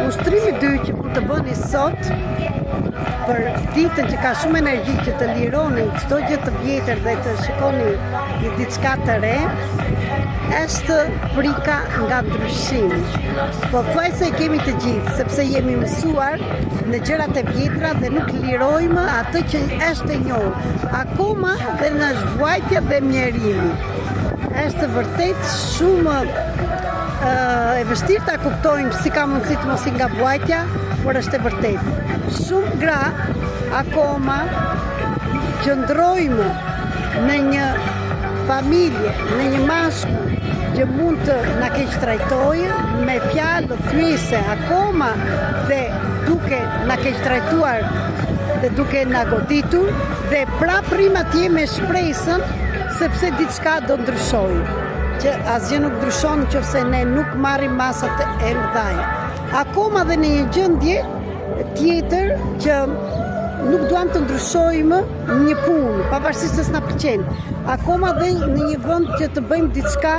Ushtrimi 2 që mund të bëni sot për ditën që ka shumë energji që të lironi çdo gjë të vjetër dhe të shikoni diçka të re, është frika nga ndryshimi. Po thuaj se kemi të gjithë, sepse jemi mësuar në gjërat e vjetra dhe nuk lirojmë atë që është e njohur. Akoma dhe në zhvuajtja dhe mjerimi. Është vërtet shumë e vështirë ta kuptojmë si ka mundësi të mos i ngabojtja, por është e vërtetë. Shumë gra akoma qëndrojmë në një familje, në një mashkull që mund të na keq trajtojë me fjalë thyese akoma dhe duke na keq trajtuar dhe duke na goditur dhe praprim atje me shpresën sepse diçka do ndryshojë. Që asgjë nuk ndryshon nëse ne nuk marrim masat e mëdha. Akoma dhe në një gjendje tjetër që nuk duam të ndryshojmë një punë, pavarësisht se s'na pëlqen. Akoma dhe në një vend që të bëjmë diçka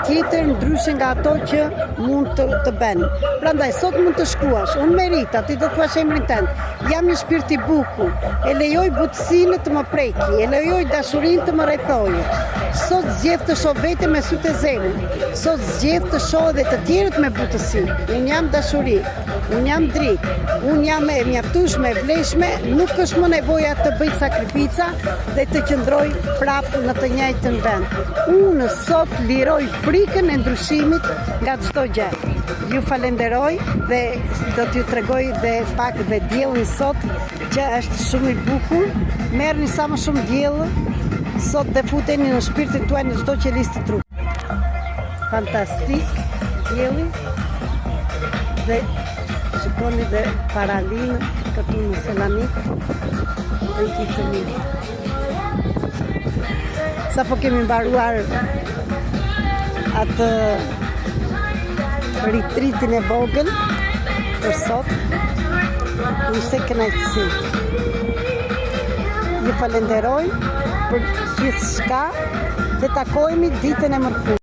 tjetër ndryshe nga ato që mund të bëjmë. Prandaj sot mund të shkruash, unë merita, ti do të thuash emrin tënd. Jam një shpirt i bukur, e lejoj butësinë të më preki, e lejoj dashurinë të më rrethojë. Sot zgjedh të shoh veten me sytë e zemrës. Sot zgjedh të shoh edhe të tjerët me butësi. Unë jam dashuri, unë jam dritë, unë jam e mjaftueshme, e vlefshme, nuk është më nevoja të bëj sakrifica dhe të qëndroj prapë në të njëjtën vend. Unë sot liroj frikën e ndryshimit nga çdo gjë. Ju falenderoj dhe do t'ju tregoj dhe pak dhe diellin sot që është shumë i bukur. Merrni sa më shumë diell. Sot dhe futeni në shpirtin tuaj në çdo qelisë të trupit. Fantastik dielli. Dhe shikoni dhe paralinë këtu në Selanik dhe kitë mirë. Sa po kemi mbaruar atë ritritin e vogël për sot, ishte kënaqësi. Ju falenderoj për gjithçka dhe takohemi ditën e mërkurë.